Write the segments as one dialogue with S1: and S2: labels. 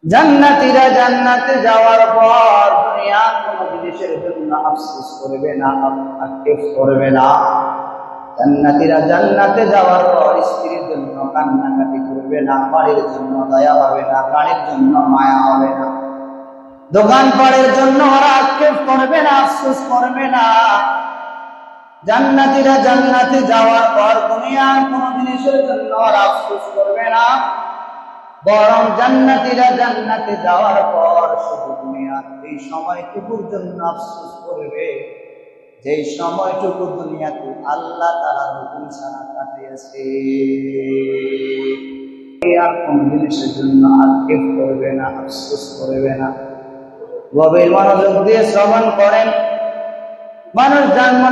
S1: জান্নাতীরা জান্নাতে যাওয়ার পর দুনিয়ার কোনো জিনিসের জন্য আফসোস করবে না, আক্ষেপ করবে না। জান্নাতীরা জান্নাতে যাওয়ার পর স্ত্রীর জন্য কান্নাকাটি করবে না, বাড়ির জন্য দয়া হবে না, বাড়ির জন্য মায়া হবে না, দোকানপাটের জন্য ওরা আক্ষেপ করবে না, আফসোস করবে না। জান্নাতীরা জান্নাতে যাওয়ার পর দুনিয়ার কোনো জিনিসের জন্য ওরা আফসোস করবে না, বরং জান্নাতীরা জান্নাতে যাওয়ার পর শুধু দুনিয়ার এই সময়টুকুর জন্য আফসোস করবে যেই সময়টুকু দুনিয়াতে আল্লাহ তাআলার হুকুম ছাড়া কাটিয়েছে। আর কোন জিনিসের জন্য আক্ষেপ করবে না, আফসোস করবে না। গভীর মনোযোগ দিয়ে শ্রবণ করেন। মানুষ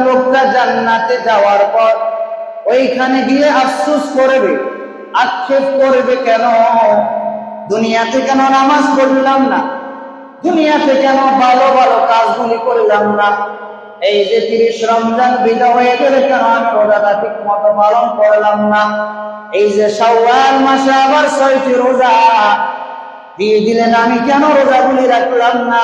S1: লোকটা জান্নাতে যাওয়ার পর ওইখানে গিয়ে আফসোস করবে, আক্ষেপ করবে, কেন দুনিয়াতে কেন নামাজ পড়লাম না, দুনিয়াতে কেন ভালো ভালো কাজগুলি করলাম না, এই যে 30 রমজান বিদায় হয়ে গেলে কেন আমি রোজাটা ঠিক মতো পালন করলাম না, এই যে শাওয়াল মাসে আবার 6টি রোজা দিয়ে দিলেন, আমি কেন রোজাগুলি রাখলাম না,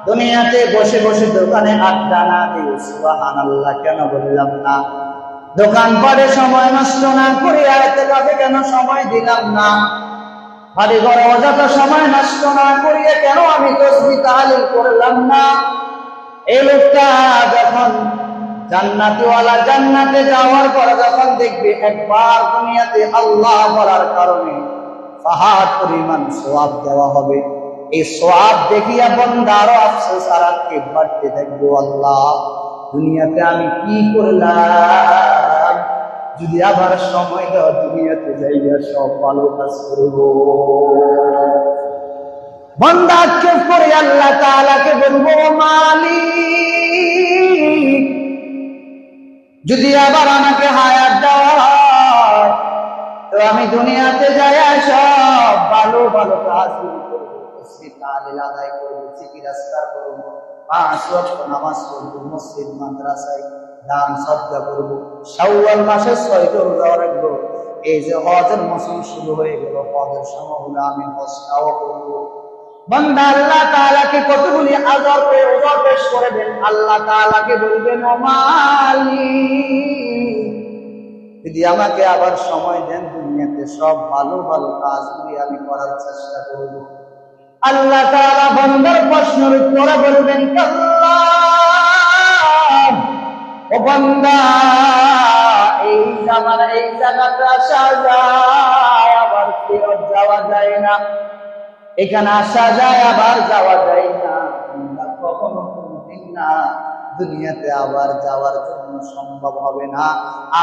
S1: দুনিয়াতে বসে বসে দোকানে আড্ডা না দিয়ে সুবহানাল্লাহ কেন বললাম না, দোকানপাটে সময় নষ্ট না করে আয়াতে কাছে কেন সময় দিলাম না, বাড়ি ঘরে অযথা সময় নষ্ট না করিয়ে কেন আমি তাসবিহ তাহলিল করলাম না। এই লোকটা যখন জান্নাতীওয়ালা জান্নাতে যাওয়ার পর যখন দেখবে একবার দুনিয়াতে আল্লাহ বলার কারণে পাহাড় পরিমাণ সওয়াব দেওয়া হবে, এই সওয়াব দেখিয়া বান্দা আরো আফসোস আর আক্ষেপ বাড়তে থাকবে, আল্লাহ দুনিয়াতে আমি কি করলাম, যদি আবার সময় দেওয়া দুনিয়াতে যাইয়া সব ভালো কাজ করব। বান্দা আক্ষেপ করে আল্লাহ তাআলাকে বলবো, মালিক যদি আবার আমাকে হায়াত দেওয়া তো আমি দুনিয়াতে যাইয়া সব ভালো ভালো কাজ করবো, তাসবিহ তাহলিল আদায় করবো, জিকির আজকার করবো, 5 ওয়াক্ত নামাজ পড়বো, মসজিদ মাদ্রাসায় দান সদকা করবো, শাওয়াল মাসে 6টি রোজা রাখবো। এই যে হজের মৌসুম শুরু হয়ে গেল, হজের সময় হলো আমি হজটাও করবো। বান্দা আল্লাহ তাআলাকে কতগুলি আযাব পেশ করবেন, আল্লাহ তাআলাকে বলবেন, ও মালিক যদি আমাকে আবার সময় দেন দুনিয়াতে সব ভালো ভালো কাজগুলি আমি করার চেষ্টা করব। আল্লাহ তাআলা বান্দার প্রশ্নের উত্তরে বলবেন, কাল্লা ও বান্দা এই জামানা এই জায়গাটা আসা যায় আবার ফেরত যাওয়া যায় না, এখানে আসা যায় আবার যাওয়া যায় না, কখনো কোনদিন না দুনিয়াতে আবার যাওয়ার জন্য সম্ভব হবে না।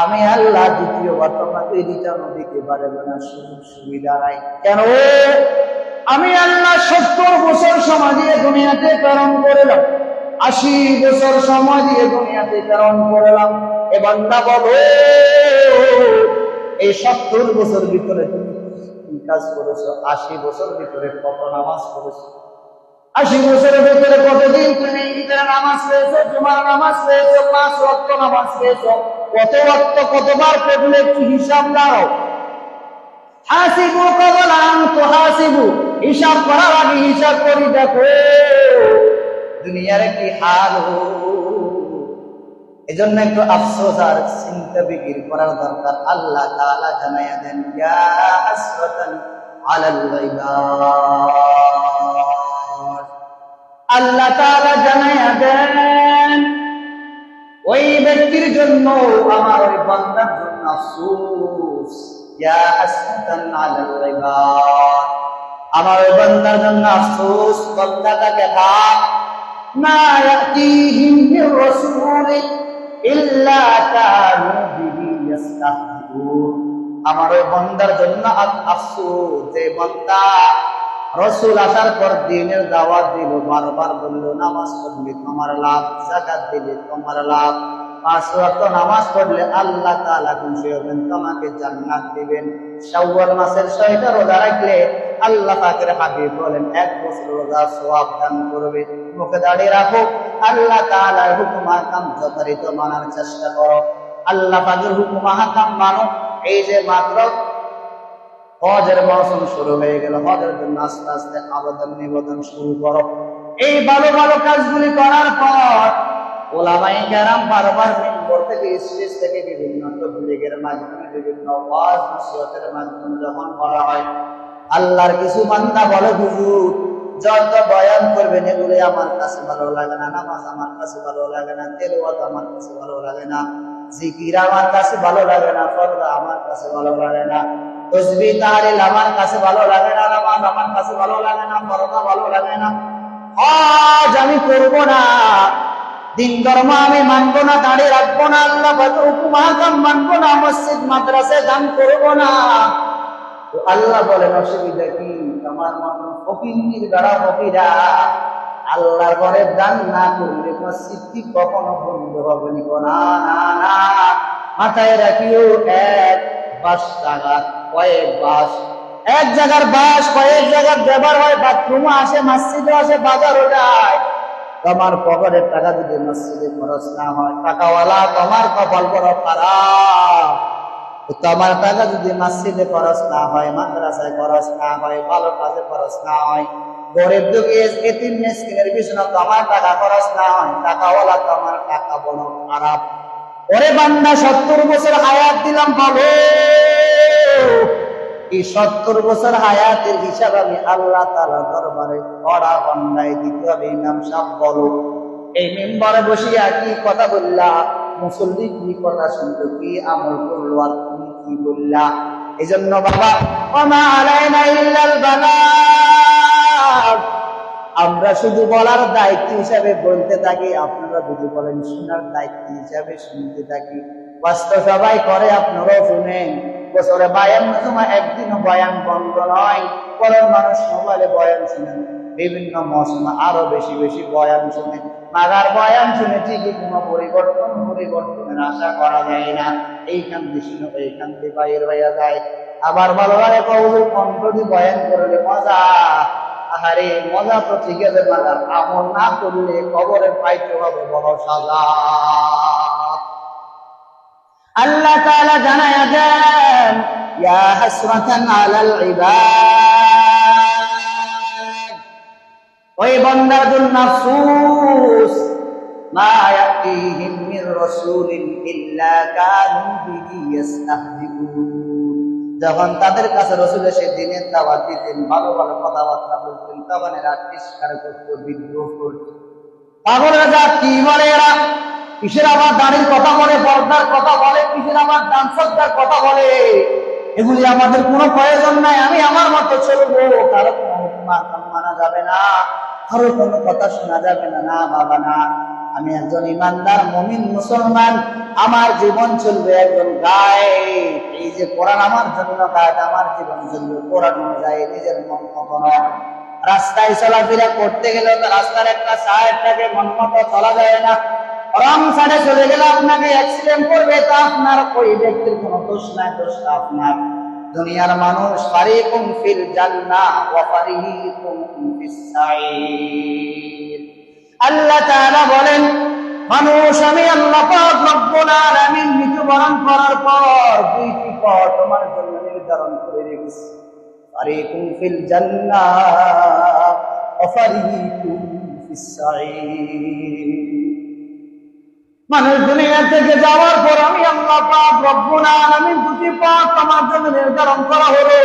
S1: আমি আল্লাহ দ্বিতীয়বার তোমাকে রিটার্ন দিতে পারবো না, সুযোগ সুবিধা নাই। কেন? আমি আল্লাহ 70 বছর সময় দিয়ে দুনিয়াতে প্রেরণ করলাম, 80 বছর সময় দিয়ে দুনিয়াতে প্রেরণ করলাম। এ বান্দা বলো, এই 70 বছর ভিতরে তুমি কি কাজ করেছো? 80 বছর ভিতরে কত নামাজ পড়েছো? 80 বছরের ভিতরে কতদিন তুমি ঈদের নামাজ পেয়েছো, জুমার নামাজ পেয়েছো, 5 ওয়াক্ত নামাজ পেয়েছো, কত ওয়াক্ত কতবার পড়লে একটু হিসাব দাও। হাসিবু ক্বাবলা আন তুহাসিবু, হিসাব করার আগে হিসাব করি দেখো দুনিয়ার কি হাল। এজন্য একটু আফসোস আর চিন্তা বিকির করার দরকার। আল্লাহ তাআলা জানায়া দেন, ইয়া হাসরাতান আলাল গায়বাত, আল্লাহ তাআলা জানায়া দেন ওই ব্যক্তির জন্য, আমার ওই বান্দার জন্য আফসোস, ইয়া হাসরাতান আলাল গায়বাত, আমার ওই বান্দার জন্য আফসোস। বান্দাটাকে থাক মা ইয়াতিহিম মির রাসূলিন ইল্লা কানু বিহি ইস্তাহজিউন, আমার ওই বান্দার জন্য আফসোস যে বান্দা রাসূল আসার পর দ্বীনের দাওয়াত দিল, বারবার বলল নামাজ পড়লে তোমার লাভ, যাকাত দিলে তোমার লাভ, 5 ওয়াক্ত নামাজ পড়লে আল্লাহ তাআলা খুশি হবেন, তোমাকে জান্নাত দিবেন। শাওয়াল মাসের 6টা রোজা রাখলে আল্লাহ পাকের হাবিব বলেন 1 বছর রোজা সওয়াব দান করবে। মুখে দাঁড়িয়ে রাখো, আল্লাহ তাআলার হুকুম আহকাম যথারীতি মানার চেষ্টা করো, আল্লাহ পাকের হুকুম আহকাম মানো। এই যে মাত্র হজের মৌসুম শুরু হয়ে গেল, হজের জন্য আস্তে আস্তে আবেদন নিবেদন শুরু করো। এই ভালো ভালো কাজগুলি করার পর ওলামায়ে কেরাম বারবার মিম্বর থেকে, স্টেজ থেকে, বিভিন্ন তাবলীগের মাধ্যমে, বিভিন্ন ওয়াজ নসিহতের মাধ্যমে যখন বলা হয়, আল্লাহর কিছু বান্দা বলে, হুজুর যত বয়ান করবেন এগুলি আমার কাছে ভালো লাগে না, নামাজ আমার কাছে ভালো লাগে না, তেলাওয়াত আমার কাছে ভালো লাগে না, জিকির আমার কাছে ভালো লাগে না, ফরজ আমার কাছে ভালো লাগে না, তাসবিহ তাহলিল আমার কাছে ভালো লাগে না, নামাজ আমার কাছে ভালো লাগে না, ফরজ ভালো লাগে না, হজ আমি করব না, দিন ধর্ম আমি মানবো না, দাঁড়িয়ে রাখবো না, আল্লাহ হুকুম আহকাম মানবো না, মসজিদ মাদ্রাসায় দান করবো না। তো আল্লাহ বলেন, অসুবিধা কি? আমার মতন ফকির যারা ফকিরা আল্লাহর ঘরে দান না করলে মসজিদ কি কখনো বন্ধ হবে না? না না, মাথায় রাখিও, এক বাস টাকা কয়েক বাস, এক জায়গার বাস কয়েক জায়গার ব্যবহার হয়, বাথরুমও আসে, মসজিদও আসে, বাজারও যায়। তোমার পকেটের টাকা যদি মসজিদে খরচ না হয়, টাকাওয়ালা তোমার কপাল বড় খারাপ। তোমার টাকা যদি মসজিদে খরচ না হয়, মাদ্রাসায় খরচ না হয়, ভালো কাজে খরচ না হয়, গরিব দুঃখী এতিম মিসকিনের পিছনে তোমার টাকা খরচ না হয়, টাকাওয়ালা তোমার টাকা বড় খারাপ। ওরে বান্দা, 70 বছর হায়াত দিলাম, ভালো এই 70 বছর হায়াতের হিসাব আমি আল্লাহ তাআলা দরবারে কড়া বান্দায় দিতে হবে। ইমাম সাহেব বলো, এই মিম্বরে বসিয়া কি কথা বললা, মুসল্লি কি কথা শুনলো, কি আমল করলো, আর তুমি কি বললা? এই জন্য বাবা, ওমা আলাইনা ইল্লাল বালাগ, আমরা শুধু বলার দায়িত্ব হিসাবে বলতে থাকি, আপনারা যদি বলেন শোনার দায়িত্ব হিসাবে শুনতে থাকি। বাস্তব সবাই করে, আপনারাও শুনেন। বছরে বয়ান সময় একদিনও বয়ান বন্ধ নয়, বরং মানুষ মোবাইলে বয়ান শুনেন, বিভিন্ন মৌসুমে আরো বেশি বেশি বয়ান শুনেন। মাগার বয়ান শুনে ঠিকই কোনো পরিবর্তনের আশা করা যায় না। এইখান দিয়ে শুনে এইখান দিয়ে বাইর হয়ে যায়। আবার ভালো লাগে কবুল কণ্ঠ দিয়ে বয়ান করলে মজা, আহারে মজা তো ঠিক আছে, মাগার আমল না করলে কবরে পাইতে হবে বড় সাজা। আল্লাহ তাআলা জানায়া দেন, ইয়া হাসরাতান আলাল ইবাদ, ওই বান্দাতুন নাফসুস, মা ইয়াতিহিম মির রাসূলিন ইল্লা কানু বিহি ইস্তাহজিউন। যখন তাদের কাছে রাসূল এসে দ্বীনের দাওয়াত দিতেন, ভালো ভালো কথাবার্তা বলতেন, তখন এরা তিরস্কার করত, বিদ্রোহ করত। পাগলেরা যা কি বলে, এরা কিসের আবার দাড়ির কথা বলে, পর্দার কথা বলে, কিসের আবার দান সদ্গার কথা বলে, এগুলি আমাদের কোনো প্রয়োজন নাই, আমি আমার মতো চলবো, কারো কোনো হুকুম আহকাম মানা যাবে না, কারো কোনো কথা শোনা যাবে না। না বাবা না, আমি একজন ইমানদার মুমিন মুসলমান, আমার জীবন চলবে একজন গায়ে, এই যে কোরআন আমার জন্য গায়ে, আমার জীবন চলবে কোরআন অনুযায়ী, নিজের মন মতো নয়। রাস্তায় চলাফেরা করতে গেলে তো রাস্তার একটা সাইড থাকে, মন মতো চলা যায় না। রং সাইডে চলে গেলে আপনাকে অ্যাক্সিডেন্ট করবে, তা আপনার ওই ব্যক্তির কোনো দোষ নাই, দোষটা আপনার। দুনিয়ার মানুষ ফারিকুম ফিল জান্নাহ ওয়া ফারিকুম ফিস সাঈর। আল্লাহ তাআলা বলেন, মানুষ আমি আল্লাহ পাক রব্বুল আলামিন মৃত্যুবরণ করার পর দুইটি পথ তোমার জন্য নির্ধারণ করে রেখেছি, ফারিকুম ফিল জান্নাহ ওয়া ফারিকুম ফিস সাঈর। মানুষ দুনিয়া থেকে যাওয়ার পর আমি আল্লাহ পাক রব্বুল আলামিন দুটি পথ তোমার জন্য নির্ধারণ করা হলো,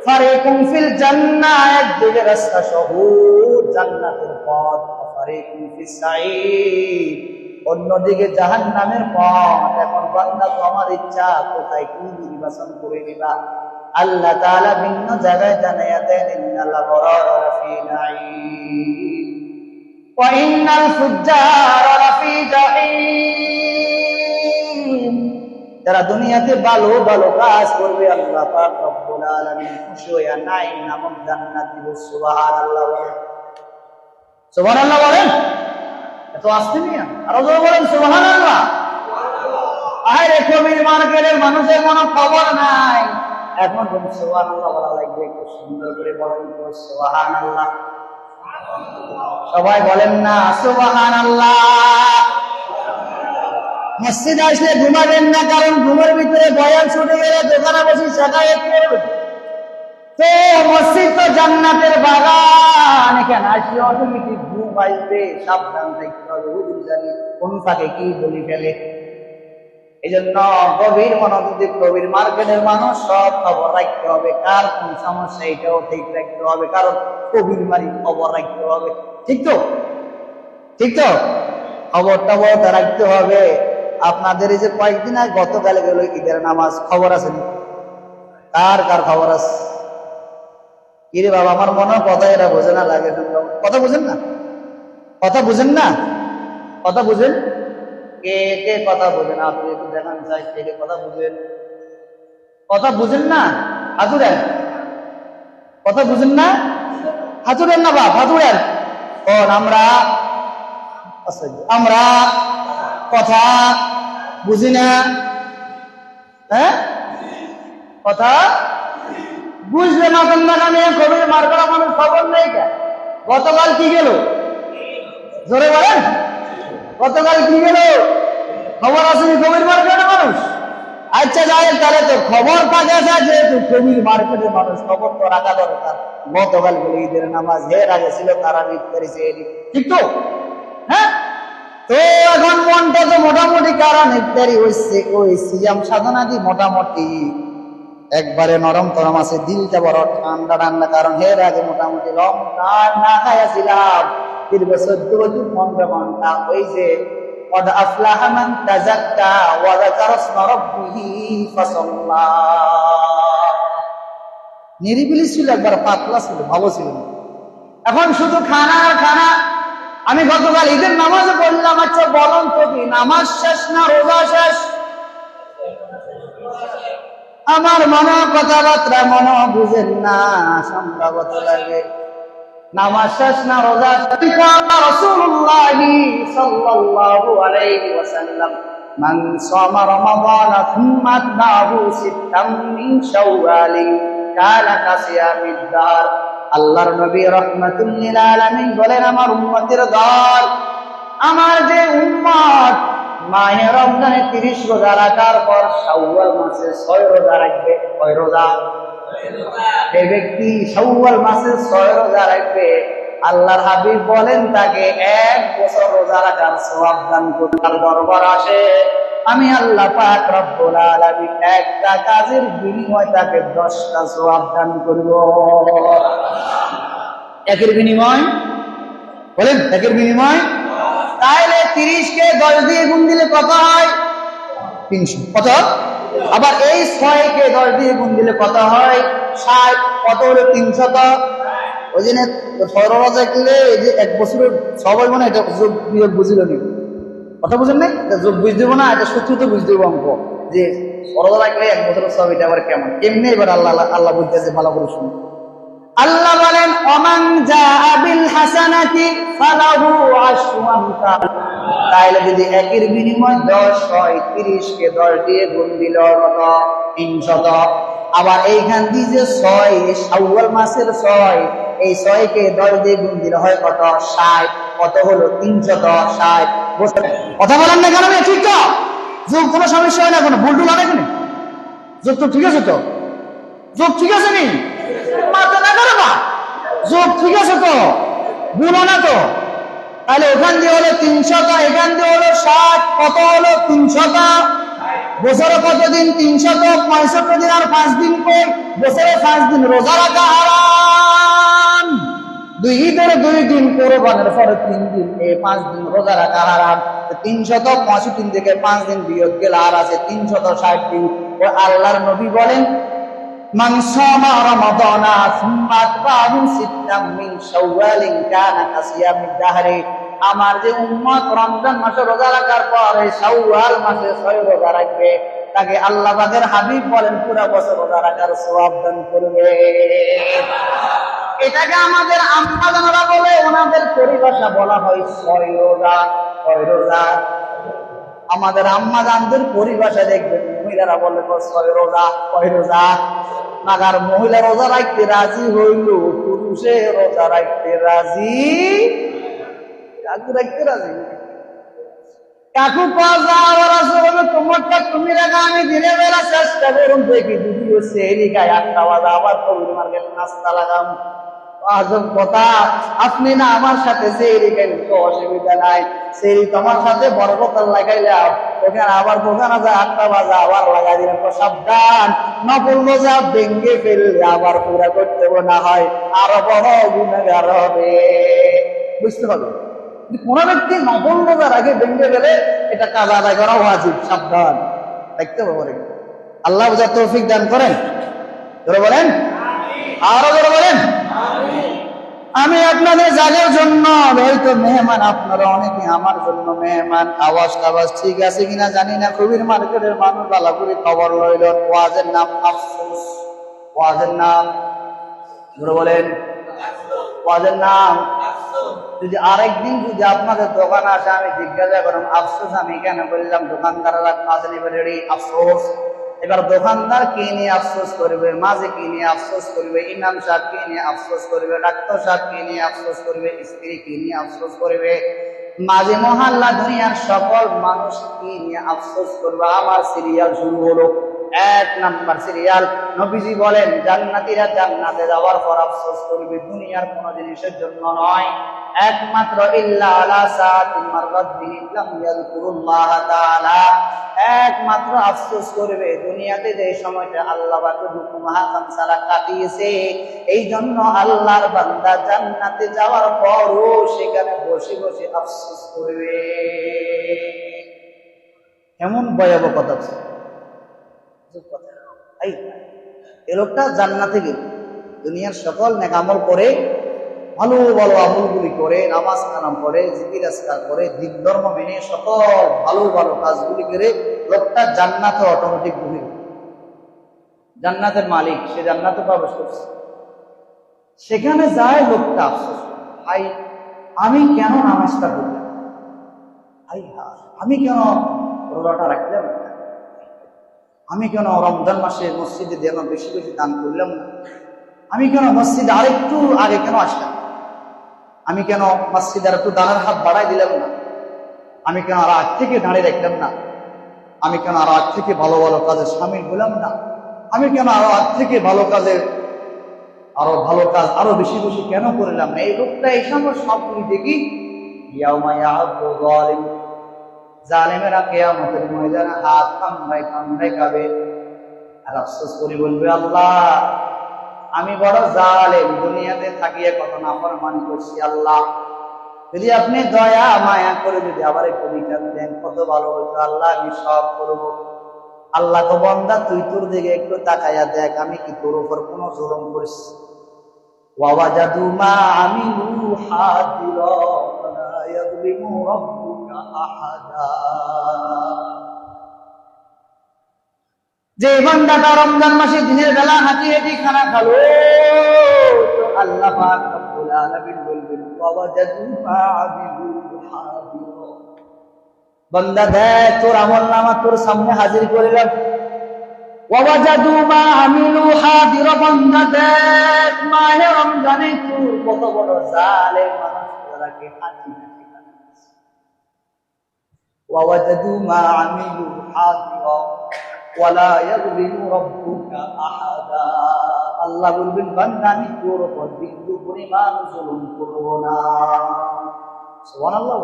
S1: ফারিকুম ফিল জান্নাহ, একদিকে রাস্তা সবুজ জান্নাতের পথ, ফারিকুম ফিস সাঈর, অন্যদিকে জাহান্নামের পথ। এখন বান্দা তোমার ইচ্ছা, কোথায় কি নির্বাচন করে নিবা। আল্লাহ তাআলা ভিন্ন জায়গায় জানাইয়া দেন, ইন্নাল আবরারা লাফি নাঈম ওয়া ইন্নাল ফুজ্জারা লাফি জাহিম। যারা দুনিয়াতে ভালো ভালো কাজ করবে, আল্লাহ পাক রব্বুল আলামিন খুশি হইয়া নাঈম নামক জান্নাত দিবে। সুবহানাল্লাহ, সুবহানাল্লাহ বলেন। এত আসতে নিয়া আরো জোরে বলেন সুবহানাল্লাহ। আরে কবির মার্কেটের মানুষের কোনো খবর নাই, এখন তুমি সুবহানাল্লাহ বলা লাগবে, একটু সুন্দর করে বলেন তো সুবহানাল্লাহ। সবাই বলেন না সুবহানাল্লাহ। মসজিদে আসলে ঘুমাবেন না, কারণ ঘুমের ভিতরে বয়ান ছুটে গেলে দোকানে বসে শেখায়ত করবে। তো মসজিদ তো জান্নাতের বাগান, এখানে আসলে অটোমেটিক ঘুম আসবে, সাবধান থাকতে হবে, হুজুর জানি কোন ফাঁকে কি বলি ফেলে। এই জন্য গভীর মনোযোগী গভীর মার্কেটের মানুষ সব খবর রাখতে হবে, কার কোন সমস্যা এটাও ঠিক রাখতে হবে, কারণ গভীর মারি খবর রাখতে হবে। ঠিক তো? ঠিক তো? খবর টবর রাখতে হবে। আপনাদের এই যে কয়েকদিন আগে গতকালে গেল ঈদের নামাজ, খবর আছে না? কার কার খবর আছে? কিরে বাবা, আমার মনে কথা এরা বোঝে না, লাগে কথা বুঝেন না, কথা বুঝেন না, কথা বুঝেন। কে কে কথা বুঝেন? আপনি একটু দেখান চাই, কে কে কথা বুঝেন? কথা বুঝেন না হাতুড়েন, কথা বুঝেন না হাতুড়েন না বাপ, হাতুড়েন। আমরা আমরা কথা বুঝি না। হ্যাঁ, কথা বুঝলে মাতন বাগানে কবির মার করা মানুষ খবর নেই। গতকাল কি গেল? জোরে বলেন, গতকাল কি গেল? খবর আসেনি কবির মার্কেটের মানুষ? আচ্ছা যাই, তাহলে তো খবর পাওয়া যায়, যেহেতু কবির মার্কেটের মানুষ, খবর তো রাখা দরকার। গতকাল বলে ঈদের নামাজ এর আগে ছিল, তারা ঈদ করেছে, ঠিক তো? হ্যাঁ, তো এখন মনটা তো মোটামুটি কারণ ইফতারি হয়েছে, ওই সিয়াম সাধনা দি মোটামুটি একবারে নরম তরম আছে, দিলটা বড় ঠান্ডা ঠান্ডা, কারণ এর আগে মোটামুটি রমজান না খাইয়াছিলাম দীর্ঘ 14 বছর 15 ঘন্টা। ওই যে قد أفلح من تزكى وذكر اسم ربه فصلى, নিরিবিলি ছিল, একবার পাতলা ছিল, ভালো ছিল। এখন শুধু খানা আর খানা। আমি গতকাল ঈদের নামাজে বললাম, আচ্ছা বলুন তো কি নামাজ শেষ না রোজা শেষ? আমার মনে কথাবার্তা মনে বুঝেন না, সম্ভবত লাগে নামাজ শেষ না রোজা? রাসূলুল্লাহ সাল্লাল্লাহু আলাইহি ওয়াসাল্লাম মান সামা রমাদান সুম্মা আতবাহু সিত্তাম মিন শাওয়াল কানা কাসিয়ামিদ দার। আল্লাহর নবী রাহমাতুল লিল আলামিন বলেন, আমার উম্মতের দল, আমার যে উম্মত মাহে রমজানে 30 রোজা রাখার পর শাওয়াল মাসে 6 রোজা রাখবে। কয় রোজা? যে ব্যক্তি শাওয়াল মাসে 6 রোজা রাখবে, আল্লাহর হাবিব বলেন তাকে 1 বছর রোজা রাখার সওয়াব দান করবার দরবার আসে। আমি আল্লাহ পাক রব্বুল আলামিন একটা কাজের বিনিময়ে তাকে 10টা সওয়াব দান করব। একের বিনিময় বলেন, একের বিনিময়। তাহলে 30 কে 10 দিয়ে গুণ দিলে কত হয়? 300। কত? আবার এই 6 কে 10 দিয়ে গুণ দিলে কত হয়? 60। কত হলো? 300। ওই জন্য সরল দেখলে এই যে 1 বছরের সবাই মনে এটা যোগ বিয়োগ বুঝিল নি, কথা বুঝেন নাই? এটা যোগ বুঝ দিব না, এটা সূত্র তো বুঝ দিব অঙ্ক, যে সরল রাখলে 1 বছরের সব, এটা আবার কেমন এমনি? এবার আল্লাহ বলতেছে ভালো করে শুনুন। আল্লাহ বলেন, ওমান জাআ বিল হাসানাতি ফালাহু আশরু আমসাল। তাইলে যদি একের বিনিময় 10 হয়, 30 কে 10 দিয়ে গুণ দিলে কত? 300। আবার এইখান দিয়ে যে 6, শাওয়াল মাসের 6, এই 6 কে 10 দিয়ে গুণ দিলে হয় কত? 60। কত হলো? 360। কথা বলেন না কেন? ঠিক তো? যোগ কোনো সমস্যা হয় না, কোনো ভুল টুল হয় না? যোগ তো ঠিক আছে তো? যোগ ঠিক আছে নি? মাথা না করো না, যোগ ঠিক আছে তো? ভুল না তো? তাহলে ওখান দিয়ে হলো 300, এখান দিয়ে হলো 60। কত হলো? 300। বছরে কতদিন? 365 দিন আর 5 দিন। কই? বছরে 5 দিন রোজা রাখা হারাম। 2 ঈদের 2 দিন, কোরবানের পরে 3 দিন, এই 5 দিন রোজা রাখা হারাম। 365 থেকে 5 দিন বিয়োগ গেলে আর আছে 360 দিন। ও আল্লাহর নবী বলেন, মান সামা রমাদানা সুম্মা আতবাহু সিত্তাম মিন শাওয়ালিন কানা কাসিয়ামিদ দাহরি। আমার যে উম্মত রমজান মাসে রোজা রাখার পর শাওয়াল মাসে 6 রোজা রাখবে, তাকে আল্লাহ পাকের হাবিব বলেন পুরো বছর রোজা রাখার সওয়াব দান করবে। এটাকে আমাদের আম্মা জানারা বলে, ওনাদের পরিভাষা বলা হয় 6 রোজা। 6 রোজা। আমাদের আম্মা জানদের পরিভাষা দেখবেন, মহিলারা বলে 6 রোজা। 6 রোজা। মাগার মহিলা রোজা রাখতে রাজি হইল, পুরুষে রোজা রাখতে রাজি রাখতে রাজি। কাকু পাওয়া আবার আসলে বলে তোমারটা তুমি রাখা, আমি দিনের বেলা চেষ্টা করুন দেখি যদি ও সেরি গায়ে 8টা বাজে আবার কবির মার্কেট নাস্তা লাগাম। আজব কথা, আপনি না আমার সাথে সেরি খাইলে তো অসুবিধা নাই, সেরি তোমার সাথে বড় বোতল লাগাইলাম, ওখানে আবার দোকানে যায় 8টা বাজে আবার লাগাই দিলাম। সাবধান, নকল রোজা ভেঙ্গে ফেললে আবার পুরা করতে না হয়, আরো বড় গুনাহগার হবে। বুঝতে হবে, কোন ব্যক্তি নকল রোজার আগে ভেঙ্গে গেলে এটা কাজা আদায় করা ওয়াজিব। সাবধান, দেখতে পারেন। আল্লাহ বুঝার তৌফিক দান করেন। ধরে বলেন, আরো ধরে বলেন। আমি আপনাদের যাদের জন্য হয়তো মেহমান, আপনারা অনেকে আমার জন্য মেহমান। আওয়াজ টাওয়াজ ঠিক আছে কিনা জানি না, কবির মার্কেটের মানুষ ভালো করে খবর লইলেন। ওয়াজের নাম আফসোস, ওয়াজের নাম ধরে বলেন, ওয়াজের নাম। যদি আরেকদিন যদি আপনাদের দোকান আসে, আমি জিজ্ঞাসা করলাম আফসোস আমি কেন বললাম, দোকানদাররা আসেন এবার আফসোস। এবার দোকানদার কে নিয়ে আফসোস করবে, মাঝে কে নিয়ে আফসোস করবে, ইমাম সাহেব কে নিয়ে আফসোস করবে, ডাক্তার সাহেব কে নিয়ে আফসোস করবে, স্ত্রী কে নিয়ে আফসোস করবে, মাঝে মহল্লা দুনিয়ার সকল মানুষ কি নিয়ে আফসোস করবে। আমার সিরিয়াল শুরু হলো। 1 নাম্বার সিরিয়াল, নবীজি বলেন জান্নাতীরা জান্নাতে যাওয়ার পর আফসোস করবে দুনিয়ার কোন জিনিসের জন্য নয়, একমাত্র ইল্লা আলা সাআতিন মাররাত বিহি লাম ইয়াযকুরুল্লাহ তাআলা। একমাত্র আফসোস করবে দুনিয়াতে যে সময়টা আল্লাহ পাকের হুকুম হাকাম ছাড়া কাটিয়েছে, এই জন্য আল্লাহর বান্দা জান্নাতে যাওয়ার পরও সেখানে বসে বসে আফসোস করবে। এমন ভয়াবহ কথা। এই লোকটা জান্নাতে গেল, দুনিয়ার সকল নেক আমল করে, ভালো ভালো আমলগুলি করে, নামাজ কালাম করে, জিকির আজকার করে, দিন ধর্ম মেনে সকল ভালো ভালো কাজগুলি করে লোকটা জান্নাতে অটোমেটিক ঢুকে গেল। জান্নাতের মালিক, সে জান্নাতে প্রবেশ করছে। সেখানে যায় লোকটা আফসোস, ভাই আমি কেন নামাজটা করলাম, ভাই আমি কেন রোজাটা রাখলাম, আমি কেন রমজান মাসে মসজিদে দিলাম বেশি বেশি দান করলাম না, আমি কেন মসজিদে আরেকটু আগে কেন আসলাম, আমি কেন মসজিদে আর একটু দানের হাত বাড়াই দিলাম না, আমি কেন আর আগ থেকে দাঁড়িয়ে রাখলাম না, আমি কেন আর আগ থেকে ভালো ভালো কাজে সামিল হলাম না, আমি কেন আরো আগ থেকে ভালো কাজের আরো ভালো কাজ আরো বেশি বেশি কেন করলাম না। এই লোকটা এই সময় সবগুলি দেখি জালেমেরা কিয়ামতের ময়দানে হাত কামড়ায় কামড়ায় কাঁদে আর আফসোস করে বলবে, আল্লাহ আমি বড় জালেম, দুনিয়াতে থাকিয়ে কত নাফরমানি করছি, আল্লাহ যদি আপনি দয়া মায়া করে যদি আবার একটু রিটার্ন দেন কত ভালো হইতো, আল্লাহ আমি সব করবো। আল্লাহ তো বান্দা তুই তোর দিকে একটু তাকাইয়া দেখ আমি কি তোর উপর কোনো জুলুম করেছি। ওয়াজাদু মা আমিলু হাদিরা ওয়ালা ইয়াযলিমু রাব্বুকা আহাদা। যে বান্দাটা রমজান মাসে দিনের বেলা হাঁটি হাঁটি খানা খালো, তো আল্লাহ পাক রব্বুল আলামিন বলবেন ওয়াজাদু মা আমিলু হাদিরা, বান্দা দেখ তোর আমলনামা তোর সামনে হাজির করলাম। ওয়াজাদু মা আমিলু হাদিরা, বান্দা দেখ মাহে রমজানে তোর কত বড় জালেম মানুষ তারাকে হাঁটি হাঁটি খাচ্ছে। ওয়াজাদু মা আমিলু হাদিরা ওয়ালা ইয়াযলিমু রাব্বুকা আহাদা, আল্লাহ বলবেন বান্দা আমি তোর উপর বিন্দু পরিমাণ জুলুম করব না। সুবহানাল্লাহ।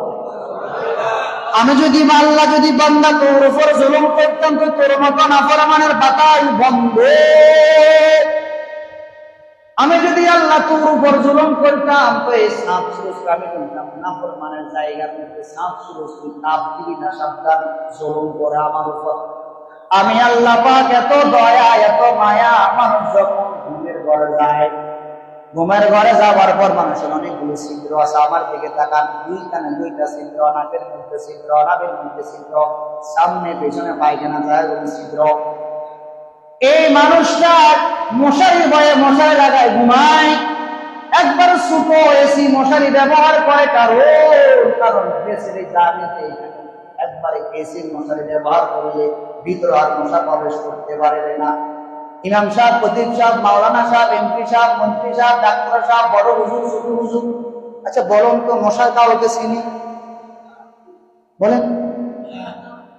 S1: আমি যদি আল্লাহ যদি বান্দা তোর উপর জুলুম করতাম তো তোর মতো নাফরমানের বাতাস বন্ধ। আমি যদি আল্লাহ তোর উপর জুলুম করতাম তো এই সাপ সুরজ আমি বলতাম নাফরমানের জায়গার মধ্যে সাপ সুরজ তাপ দিবি না, সাবধান জুলুম করে আমার উপর। আমি আল্লাহ পাক এত দয়া এত মায়া, মানুষ যখন ঘুমের ঘরে যায়, ঘুমের ঘরে যাওয়ার পর মানুষের অনেকগুলো ছিদ্র আছে, আমার দিকে তাকান, দুই কানে দুইটা ছিদ্র, নাকের মধ্যে ছিদ্র, নাকের মধ্যে ছিদ্র, সামনে পেছনে পায়খানা যায় ছিদ্র। এই মানুষটা মশারি ভয়ে মশারি লাগায় ঘুমায়, একবার ছোট এসি মশারি ব্যবহার করে, কারণ দেশের জানিতে একবারে এসি মশারি ব্যবহার করলে ভিতরে আর মশা প্রবেশ করতে পারবে না। ইমাম সাহেব, খতিব সাহেব, মাওলানা সাহেব, এমপি সাহেব, মন্ত্রী সাহেব, ডাক্তার সাহেব, বড় হুজুর, ছোট হুজুর, আচ্ছা বলুন তো মশার কাউকে চিনি? বলেন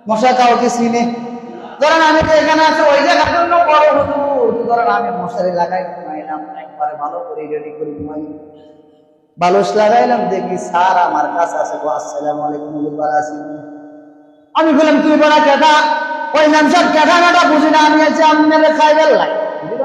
S1: মশা কাউকে চিনে? ধরেন আমি তো এখানে আছি ওই জায়গার জন্য বড় হুজুর, ধরেন আমি মশারি লাগাই ঘুমাইলাম, একবারে ভালো করে রেডি করে ঘুমাই, বালুস লাগাইলাম, দেখি স্যার আমার কাছে আছে, আসসালামু আলাইকুম হুজুর, ভালো আছেন? আমি বললাম তুই বলা কেটা? ওই নাম সব কেটাটা বুঝি না, আমি আছি আপনাদের খাইবার লাই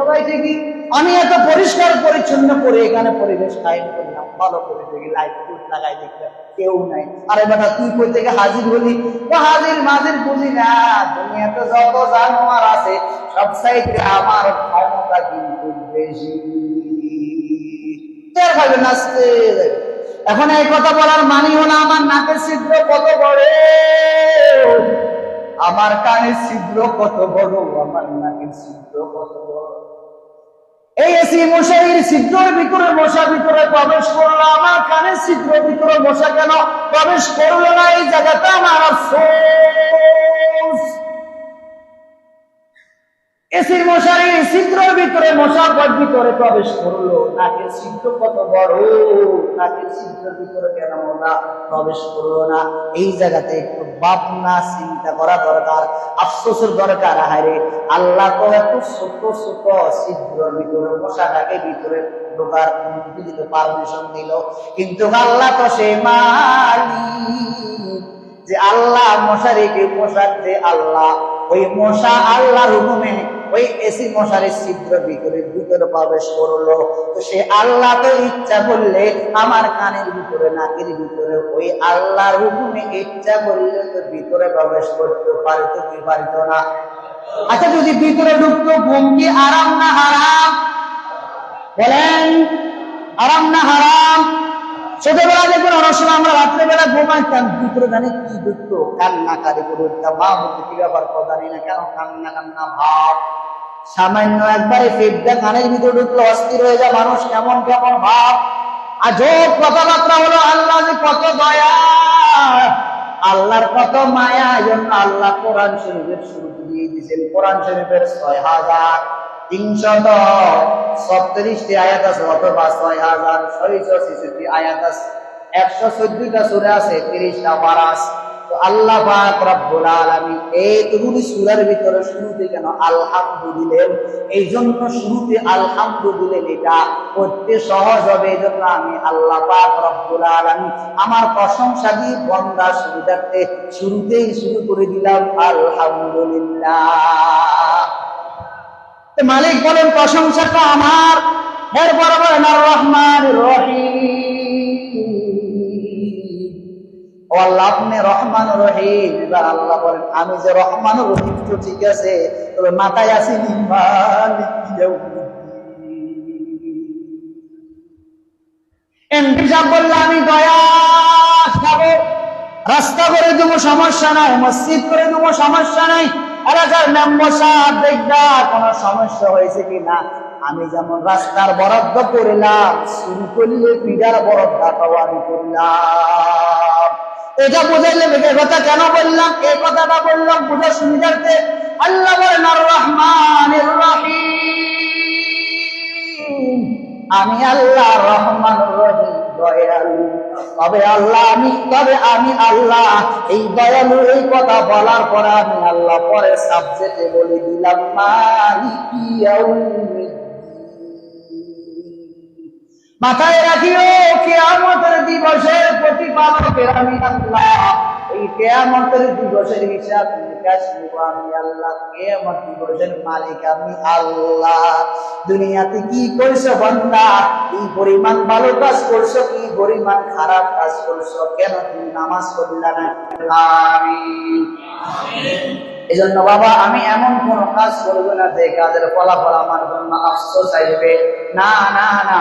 S1: ভাই ঠিকই। আমি এত পরিষ্কার পরিচ্ছন্ন করে এখানে পরিবেশ কায়েম করলাম, ভালো করে দেখি লাইট ফুট লাগাই, দেখলাম কেউ নাই। আরে বেটা তুই কই থেকে হাজির হলি? ও হাজির মাজির বুঝি না, দুনিয়াতে যত জানোয়ার আছে সব সাইডে আমার ক্ষমতা কিন্তু বেশি। টের পাবে নাচতে। এখন এই কথা বলার মানি হলো আমার নাকের ছিদ্র কত বড়, আমার কানের ছিদ্র কত বড়, আমার নাকের ছিদ্র কত বড়। এই এসি মশারির ছিদ্রের ভিতরে মশা ভিতরে প্রবেশ করলো, আমার কানের ছিদ্রের ভিতরে মশা কেন প্রবেশ করলো না? এই জায়গাটা আমার আফসোস। এসির মশারির ছিদ্রের ভিতরে মশা ভিতরে প্রবেশ করলো, নাকের ছিদ্র কত বড়, নাকের ছিদ্রের ভিতরে কেন মশা প্রবেশ করলো না? এই জায়গাতে একটু ভাবনা চিন্তা করা দরকার, আফসোসের দরকার। হায়রে আল্লাহ তো এত ছোট ছোট ছিদ্রের ভিতরে মশাটাকে ভিতরে ঢোকার অনুমতি দিতে পারমিশন দিল, কিন্তু আল্লাহ তো সে মালিক যে আল্লাহ মশারিকে মশার যে আল্লাহ, ওই মশা আল্লাহর হুকুমে ওই এসি মশারির ছিদ্র ভিতরে ভিতরে প্রবেশ করলো। তো সে আল্লাহ তো ইচ্ছা করলে আমার কানের ভিতরে নাকের ভিতরে ওই আল্লাহর হুকুমে ইচ্ছা করলে তো ভিতরে প্রবেশ করতে পারতো কি পারতো না? আচ্ছা যদি ভিতরে ঢুকতো, ঘুম কি আরাম না হারাম? বলেন আরাম না হারাম? ছোটবেলা দেখুন অনেক সময় আমরা রাত্রেবেলা ঘুমাইতাম, ভিতরে জানি কি ঢুকতো, কান্নাকারি করে উঠতাম, মা বলতে কি ব্যাপার জানি না কেন কান্না কান্না ভাব, সামান্য একবারে ফেটটা কানের ভিতরে ঢুকলো অস্থির হয়ে যায় মানুষ, কেমন কেমন ভাব। আজব কথাবার্তা হলো, আল্লাহ যে কত দয়া, আল্লাহর কত মায়া, এই জন্য আল্লাহ কোরআন শরীফের শুরু দিয়ে দিয়েছেন। কোরআন শরীফের 6336টি আয়াত আছে, অথবা 6666 আয়াত আছে, 114টা সূরা আছে, 30টা পারা আছে। তো আল্লাহ পাক রব্বুল আলামিন এইগুলি সূরার ভিতরে শুরুতে কেন আলহামদু দিলেন? এই জন্য শুরুতে আলহামদু দিলেন, এটা করতে সহজ হবে। এই জন্য আমি আল্লাহ পাক রব্বুল আলামিন আমার প্রশংসা দিয়ে বন্দা সুবিধার্থে শুরুতেই শুরু করে দিলাম আলহামদুলিল্লাহ। মালিক বলেন প্রশংসাটা আমার, এরপর বলেন আর রহমান রহিম, ও আল্লাহ আপনি রহমান রহিম। এবার আল্লাহ বলেন আমি যে রহমান রহিম তো ঠিক আছে, তবে মাথায় আসেনি মালিক এমপি সাহেব বললো আমি দয়া খাবো, রাস্তা করে দেবো সমস্যা নাই, মসজিদ করে দেবো সমস্যা নাই, এলাকার মেম্বার সাহেব দেখবা কোনো সমস্যা হয়েছে কিনা। আমি যেমন রাস্তার বরাদ্দ করলাম, শুরু করলে পিডার বরাদ্দটাও আমি করলাম। এটা বুঝাইলে এই কথা কেন বললাম? এই কথাটা বললাম বুঝার সুবিধার্থে। আল্লাহ বলেন আর রহমানির রহিম, আমি আল্লাহ রহমান রহিম দয়ালু। তবে আমি আল্লাহ এই দয়ালু, এই কথা বলার পরে আমি আল্লাহ পরে সাবজেক্টে বলে দিলাম মালিকি ইয়াউমিদ্দিন। মাথায় রাখিও কিয়ামতের দিবসের প্রতিপালকের আমি আল্লাহ। এই কিয়ামতের দিবসের হিসাব নিকাশ নিব আমি আল্লাহ, কিয়ামত দিবসের মালিক আমি আল্লাহ। দুনিয়াতে কি করছো বান্দা, কি পরিমাণ ভালো কাজ করছো, কি পরিমাণ খারাপ কাজ করছো, কেন তুমি নামাজ পড়লা না? আমিন। এজন্য বাবা আমি এমন কোন কাজ করবো না যে কাজের ফলাফল আমার জন্য আফসোস আসবে। না না না,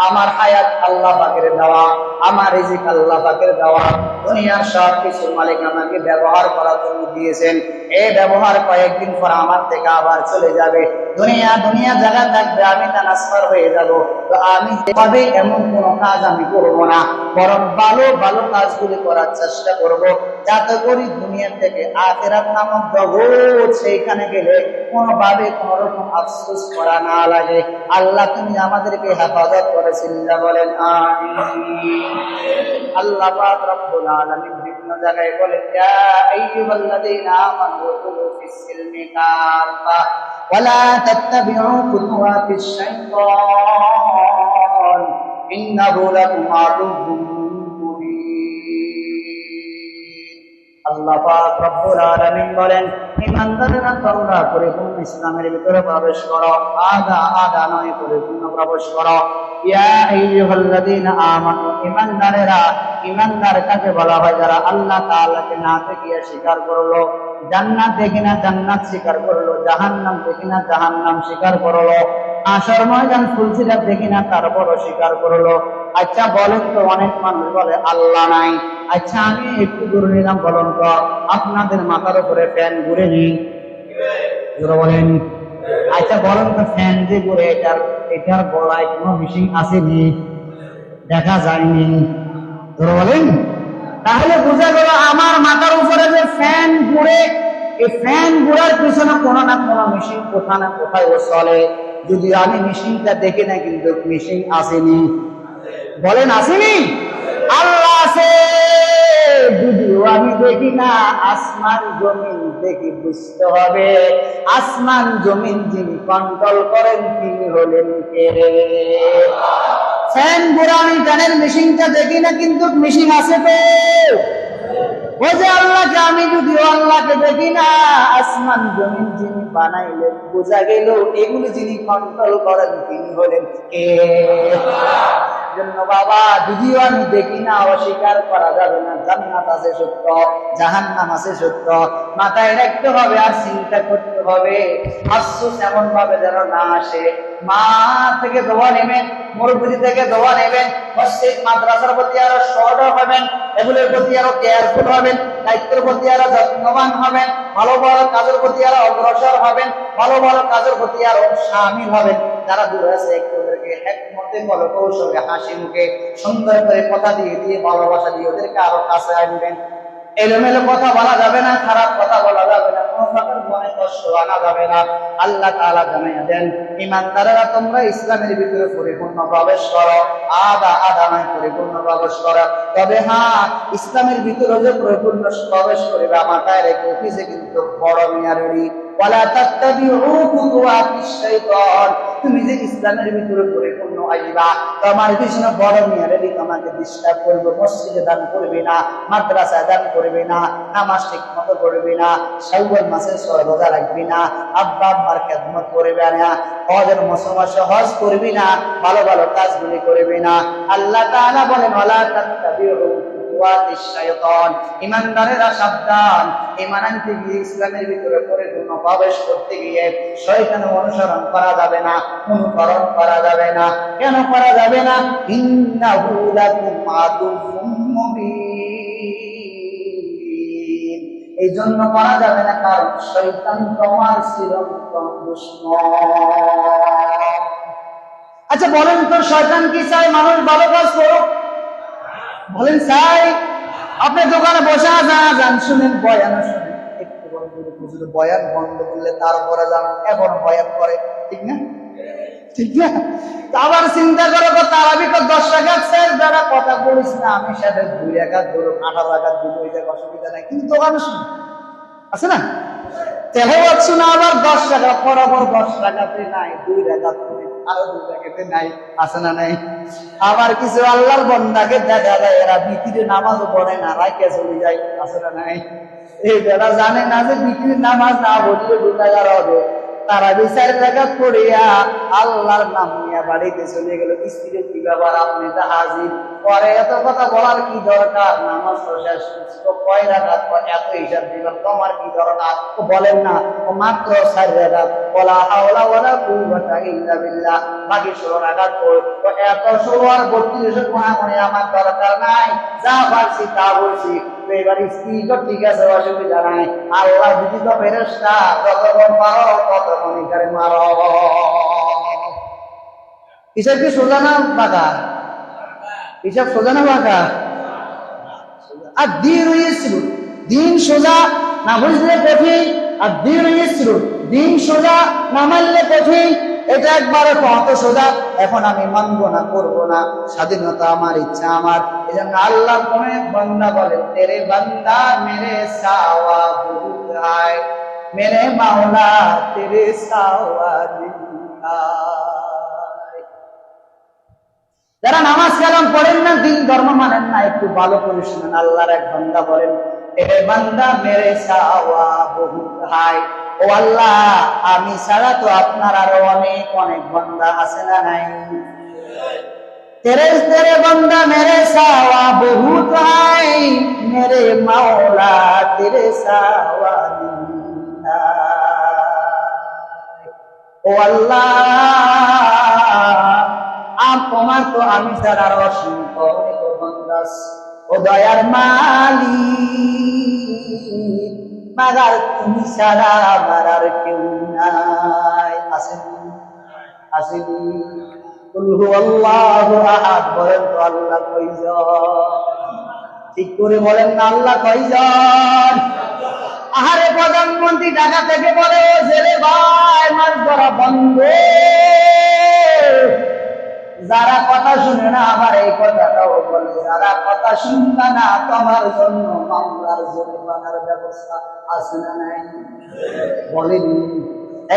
S1: আমার হায়াত আল্লাহ পাকের দেওয়া, আমার রিজিক আল্লাহ পাকের দেওয়া, দুনিয়ার সব কিছুর মালিক আমাকে ব্যবহার করার জন্য দিয়েছেন। এই ব্যবহার কয়েকদিন পর আমার থেকে আবার চলে যাবে, দুনিয়া জায়গা থাকবে, আমি ট্রান্সফার হয়ে যাব। তো আমি এভাবে এমন কোন কাজ আমি করব না, বরং ভালো ভালো কাজগুলি করার চেষ্টা করব, যাতে করি দুনিয়া থেকে আখিরাত নামক জগৎ, সেইখানে গেলে কোনোভাবে কোন রকম আফসোস করা না লাগে। আল্লাহ তুমি আমাদেরকে হেফাজত করে চিল্লা বলেন আমিন। আল্লাহ পাক রব্বুল আলামিন বিভিন্ন জায়গায় বলেন ইয়া আইয়ুহাল্লাযীনা আমানু দুখুলু ফিস সিলমি কাফা ওয়া লা তাত্তাবিউ খুতুওয়াতিশ শাইতান ইন্নাহু লাকুম আদুউম মুবিন। আল্লাহ পাক রব্বুল আলামিন বলেন ঈমানদারেরা তোমরা পরিপূর্ণ ইসলামের ভিতরে প্রবেশ করো, আদা নয় পরিপূর্ণ প্রবেশ করো। ইয়া আইয়ুহাল্লাযীনা আমানু ঈমানদারেরা, ঈমানদার কাকে বলা হয়? যারা আল্লাহ তাআলাকে না দেখিয়ে স্বীকার করলো, জান্নাত দেখি না জান্নাত স্বীকার করলো, জাহান্নাম দেখি না জাহান্নাম স্বীকার করলো, আসর ময়দান ফুলসিরাত দেখি না তারপরও স্বীকার করলো। আচ্ছা বলেন তো, অনেক মানুষ বলে আল্লাহ নাই। আচ্ছা আমি একটু দূর নিলাম, বলুন তো আপনাদের মাথার উপরে ফ্যান ঘুরে নি? বলেন। আচ্ছা বলেন তো ফ্যান যে ঘুরে এটার গলায় কোনো মেশিন আসেনি? দেখা যায়নি। বলেন। তাহলে বোঝা গেল আমার মাথার উপরে যে ফ্যান ঘুরে, এই ফ্যান ঘুরার পিছনে কোনো না কোনো মেশিন কোথাও না কোথায় ও চলে। যদি আমি মেশিনটা দেখি না, কিন্তু মেশিন আসেনি। বলেন আসেনি? আল্লাহ আছে, যদিও আমি দেখি না। আসমান জমিন দেখি বুঝতে হবে, আসমান জমিন যিনি কন্ট্রোল করেন তিনি হলেন কে? ফ্যান ঘুরানি টানের মেশিনটা দেখি না, কিন্তু মেশিন আছে তো। ওই যে আল্লাহকে, আমি যদিও আল্লাহকে দেখি না, আসমান জমিন যিনি বানাইলেন, বোঝা গেল এগুলি যিনি কন্ট্রোল করেন তিনি হলেন কে? জন্য বাবা, যদিও আমি দেখি না, অস্বীকার করা যাবে না। জান্নাত আছে সত্য, জাহান্নাম আছে সত্য, মাথায় রাখতে হবে আর চিন্তা করতে হবে। আফসোস এমন ভাবে যেন না আসে, মা থেকে দোয়া নেবেন, মুরব্বি থেকে দোয়া নেবেন, মসজিদ মাদ্রাসার প্রতি আরো সদয় হবেন, এগুলোর প্রতি আরো কেয়ারফুল হবেন, দায়িত্বের প্রতি আরো যত্নবান হবেন, ভালো ভালো কাজের প্রতি আরো অগ্রসর হবেন, ভালো ভালো কাজের প্রতি আরো শামিল হবেন। যারা দূরে আছে একটু ওদেরকে একমতে বলো, কৌশলে হাসি মুখে সুন্দর করে কথা দিয়ে দিয়ে ভালোবাসা দিয়ে ওদেরকে আরো কাছে আনবেন। এলোমেলো কথা বলা যাবে না, খারাপ কথা বলা যাবে না, কোনো প্রকার মনে কষ্ট আনা যাবে না। আল্লাহ তাআলা জানাইয়া দেন, ঈমানদারেরা তোমরা ইসলামের ভিতরে পরিপূর্ণ প্রবেশ করো, আদা নয় পরিপূর্ণ প্রবেশ করো। তবে হ্যাঁ, ইসলামের ভিতরে যে পরিপূর্ণ প্রবেশ করবে মাথায় রেখে অফিসে কিন্তু বড় মিয়ারি ওয়ালা তাত্তাবিউ খুতুওয়াতিশ শাইতান। তুমি যে ইসলামের ভিতরে পরিপূর্ণ আইবা, তোমার পিছনে বড় মিয়ারি তোমাকে ডিস্টার্ব করবে। মসজিদে দান করবে না, মাদ্রাসায় দান করবে না, নামাজ ঠিক মতো পড়বে না, শাওয়াল মাসে রোজা রাখবি না, আব্বা আম্মার খেদমত করবে না, হজের মাসে হজ করবি না, ভালো ভালো কাজগুলি করবি না। আল্লাহ তাআলা বলেন ওয়ালা তাত্তাবিউ খুতুওয়াতিশ শাইতান। ঈমানদারেরা সাবধান, ঈমান আনতে গিয়ে ইসলামের ভিতরে পরিপূর্ণ প্রবেশ করতে গিয়ে শয়তানের অনুসরণ করা যাবে না, অনুকরণ করা যাবে না। কেন করা যাবে না? ইন্নাহু লাকুম আদুউম মুবিন। এই জন্য করা যাবে না, কারণ শয়তান তোমার চিরন্তন দুশমন। আচ্ছা বলেন তো, শয়তান কি চায় মানুষ ভালো কাজ করুক? বলেন চাই? আপনি দোকানে বসে যান, শুনেন বয়ান, শুনেন একটু বয়ান বন্ধ করলে তারপরে যান, এখন বয়ান করে, ঠিক না? ঠিক না? আবার চিন্তা করো তো, তারাবি তো 10 রাকাত শেষ, যারা কথা বলিস না আমি সাথে 2 রাকাত ধরো 18 রাকাত দিল, এই জায়গায় অসুবিধা নাই, কিন্তু দোকানে শুনে আছে না তেলাওয়াত শোনা, আবার 10 টাকা বরাবর 10 টাকাতে নাই, 2 রাকাত আরো 2 রাকাতে নাই, আছে না নাই? আবার কিছু আল্লাহর বান্দাকে দেখা যায় এরা বিতিরে নামাজও পড়ে না, রাইকে চলে যায়, আছে না নাই? এই যারা জানে না যে বিতিরে নামাজ না পড়লে গুনাহগার হবে, তারা 4 রাকাত পড়িয়া আল্লাহর নাম নিয়ে বাড়িতে চলে গেল। স্ত্রীর কি ব্যাপার, আপনি তো হাজির, পরে এত কথা বলার কি দরকার? নামাজ শেষ কয় রাকাত, এত হিসাব দিবেন, তোমার কি দরকার? বলেন না মাত্র 4 রাকাত, ওয়ালা হাওলা ওয়ালা কুওয়াতা ইল্লা বিল্লাহ, বাকি 16 রাকাত পড়। এত 16 আর 32 গুনাহ আমার দরকার নাই, যা পারছি তা বলছি। এবার স্ত্রী তো ঠিক আছে, অসুবিধা নাই, আল্লাহ যদি তো ফেরেশতা, যতক্ষণ পারো ততক্ষণই করে মারো। হিসাব কি সোজা না বাঁকা? হিসাব সোজা না বাঁকা? আর দিন সোজা না বুঝলে কঠিন, আর দিন সোজা না মানলে কঠিন। এটা একবারে কত সোজা। এখন আমি মানবো না, করবো না, স্বাধীনতা আমার, ইচ্ছা আমার। এই জন্য আল্লাহ কোন এক বান্দা বলেন, তেরে বান্দা মেরে সাওয়া বহুত হায়, মেরে মাওলা তেরে সাওয়া যারা নামাজ কালাম পড়েন না, দিন ধর্ম মানেন না, একটু ভালো করে শুনেন। আল্লাহর এক বান্দা বলেন, এ বান্দা মেরে সাওয়া বহুত হায়, ও আল্লাহ আমি ছাড়া তো আপনার আরো অনেক অনেক বান্দা আছে না নাই? তেরে তেরে বান্দা মেরে সাওয়া বহুত হায়, মেরে মাওলা তেরে সাওয়া ও আল্লাহ তোমার তো আমি ছাড়া আরো অসংখ্য অনেক বান্দা আছে। ও দয়ার মালিক, মাগার তুমি ছাড়া আমার আর কেউ নাই। আসেনি আসেনি কুল হুয়াল্লাহু আহাদ বলেন তো আল্লাহ কয়জন? ঠিক করে বলেন না, আল্লাহ কয়জন? আহারে প্রধানমন্ত্রী ঢাকা থেকে বলে, ও জেলে ভাই মাছ ধরা বন্ধ। যারা কথা শুনে না আবার এই কথাটাও বলে, যারা কথা শুনবে না তোমার জন্য মামলার জরিমানার ব্যবস্থা আছে না নাই? বলেন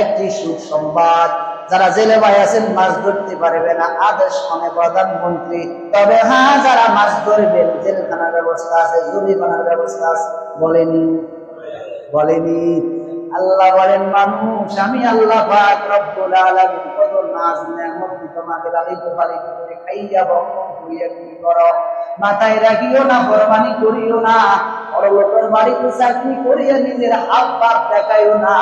S1: একটি সুসংবাদ, যারা জেলে ভাই আছেন মাছ ধরতে পারবে না, আদেশ মানে প্রধানমন্ত্রী, তবে হ্যাঁ যারা মাছ ধরবেন জেলখানার ব্যবস্থা আছে, জরিমানার ব্যবস্থা আছে। বলেনি বলেনি আল্লাহ বলেন, মানুষ আমি আল্লাহ পাক রব্বুল আলামিন কত নাজ নেয়ামত তোমাকে লালিত পালিত করে খাইয়া ভক্ষণ করিয়া কি করো, মাথায় রাখিও না, ফরমানি করিও না, বড় লোকের বাড়িতে চাকরি করিয়া নিজের হাত পাত দেখাইও না,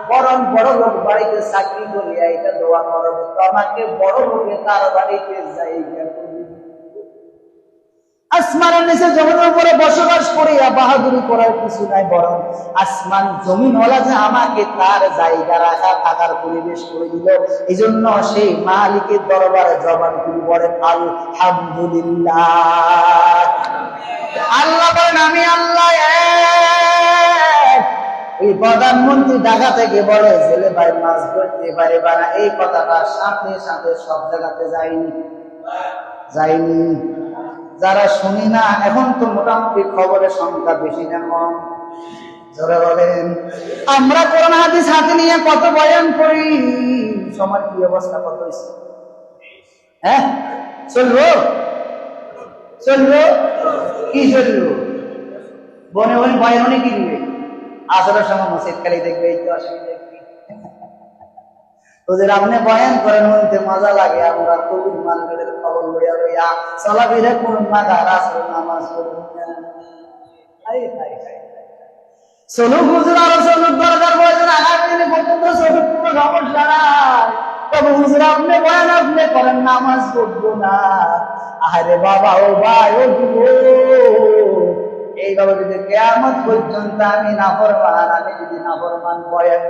S1: বরং বড় লোক বাড়িতে চাকরি করিয়া এটা দোয়া করো, তোমাকে বড় লোকে তার বাড়িতে যাইয়া আসমানের নিচে জমিনের উপরে বসবাস করিয়া বাহাদুরি করার কিছু নাই, বরং আসমান জমিন ওলা যে আমাকে তার জায়গা রাখা থাকার পরিবেশ করে দিল, এই জন্য সেই মালিকের দরবারে জবান খুলে বলেন আলহামদুলিল্লাহ। আল্লাহ বলেন আমি আল্লাহ এক। এই প্রধানমন্ত্রী ঢাকা থেকে বলে জেলে ভাই মাছ ধরতে পারে না, এই কথাটা সাথে সাথে সব জায়গাতে যায়নি। যারা শুনি না এখন তো মোটামুটি খবরের সংখ্যা বেশি না কম? জোরে বলেন। আমরা কোরআন হাদিস হাতে নিয়ে কত বয়ান করি, সমাজ কি অবস্থা কত হয়েছে? হ্যাঁ চলবো কি চলবো? বনে বনে বয়ানে কি দিবে? আসরের সময় মসজিদ খালি দেখবে, এই তো অসুবিধা দেখবে। তোদের আপনি বয়ান করেন মনতে মজা লাগে, আমরা কবির মানবের খবর লইয়া লইয়া চলাফেরা করুন না, রাসূল নামাজ পড়ুন না। চলুক হুজুর, আরো চলুক, দরকার বয়সের আগামী দিনে পর্যন্ত চলুক, কোনো সমস্যা নাই। তবে হুজুর আপনি বয়ান আপনি করেন, নামাজ পড়বো না। আরে বাবা, ও ভাই, ও এইভাবে যদি কিয়ামত পর্যন্ত আমি যদি নাফরমান বয়ান,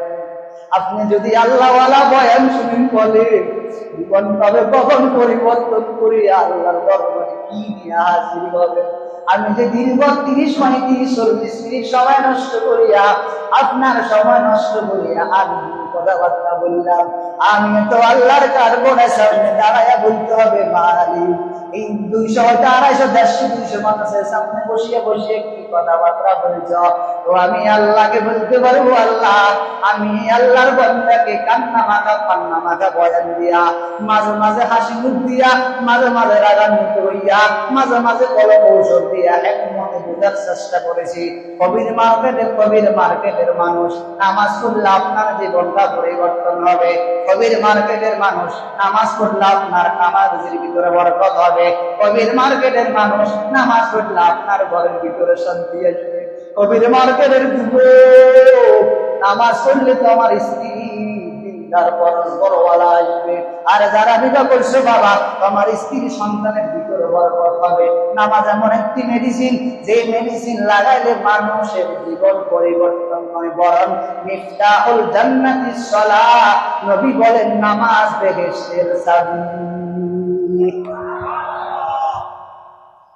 S1: আপনি যদি আল্লাহওয়ালা বয়ান শুনেন, বলে জীবন ভাবে কখন পরিবর্তন করি আল্লাহর দরবারে কি নিয়ে হাজির হবে। আমি যে দীর্ঘ 30-40 মিনিট সময় নষ্ট করিয়া, আপনার সময় নষ্ট করিয়া আমি কথাবার্তা বললাম, আমি তো আল্লাহর কারবারের সামনে দাঁড়াইয়া বলতে হবে, মালিক এই 200-250-150-200 মানুষের সামনে বসিয়ে কি কথাবার্তা বলছ? তো আমি আল্লাহকে বলতে পারবো, আল্লাহ আমি আল্লাহর বান্দাকে কান্না মাখা বয়ান দিয়া, মাঝে মাঝে হাসি মুখ দিয়া, মাঝে মাঝে রাগান্বিত হইয়া, মাঝে মাঝে কলম ঔষধ দিয়া একমতে বোঝার চেষ্টা করেছি। কবির মার্কেটের মানুষ নামাজ পড়লে আপনার জীবনটা পরিবর্তন হবে। কবির মার্কেটের মানুষ নামাজ পড়লে আপনার কামার রুজির ভিতরে বরকত হবে। কবির মার্কেটের মানুষ নামাজ পড়লে আপনার ঘরের ভিতরে শান্তি আসবে। কবির মার্কেটের নামাজ পড়লে তো আমার স্ত্রী বড়ওয়ালা আসবে। আর যারা বিবাহ করছে বাবা, তোমার স্ত্রী সন্তানের ভিতরে বরকত হবে। নামাজ এমন একটি মেডিসিন, যে মেডিসিন লাগাইলে মানুষের জীবন পরিবর্তন হয়, বরং মিফতাহুল জান্নাতিস সালাহ। নবী বলেন নামাজ বেহেশতের চাবি।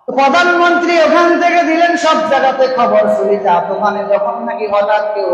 S1: প্রধানমন্ত্রী ওখান থেকে দিলেন, সব জায়গাতে খবর চলে যা, দোকানে যখন নাকি হঠাৎ কেউ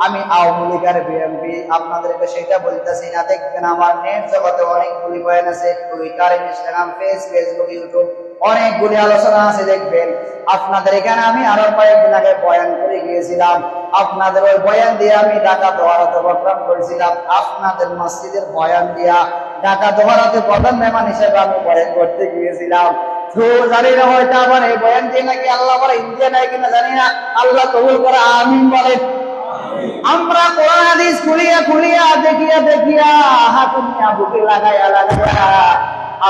S1: আমি আওয়ামী লীগ আর বিএনপি আপনাদেরকে সেটা বলতেছি না। দেখবেন আমার নেট জগতে অনেকগুলি বয়ান আছে, টুইটার, ইনস্টাগ্রাম, ফেসবুক, ইউটিউব অনেকগুলি আলোচনা আছে। দেখবেন আপনাদের এখানে আমি আরো কয়েকদিন আগে বয়ান করে গিয়েছিলাম। আপনাদের ওই বয়ান দিয়ে আমি ঢাকা দোহারাতে প্রোগ্রাম করেছিলাম। আপনাদের মসজিদের বয়ান দিয়া ঢাকা দোহারাতে প্রধান মেহমান হিসেবে আমি বয়ান করতে গিয়েছিলাম। তো জানি না হয়তো আবার এই বয়ান দিয়ে নাকি আল্লাহ বলে ইন্ডিয়া নাই কিনা জানি না, আল্লাহ কবুল করে আমিন বলেন। আমরা কোরআন হাদিস খুলিয়া খুলিয়া দেখিয়া দেখিয়া হাতুনিয়া বুকে লাগাইয়া লাগাইয়া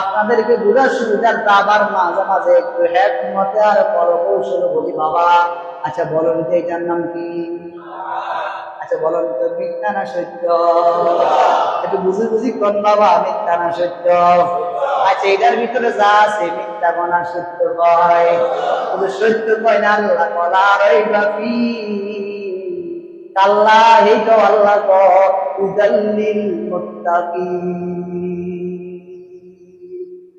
S1: আপনাদেরকে বুঝার সুবিধার আবার মাঝে মাঝে একটু হিকমতে আর পরকৌশল বলি বাবা। আচ্ছা বলুন তো এটার নাম কি? আচ্ছা বলুন তো মিথ্যা না সত্য? একটু বুঝি বুঝি কোন বাবা, মিথ্যা না সত্য? আচ্ছা এটার ভিতরে যা আছে মিথ্যা কোনা সত্য কয়? সত্য কয় না আল্লাহ কলা রইবা ফি আল্লাহ, এই তো আল্লাহ উদাল্লিল মুত্তাকিন।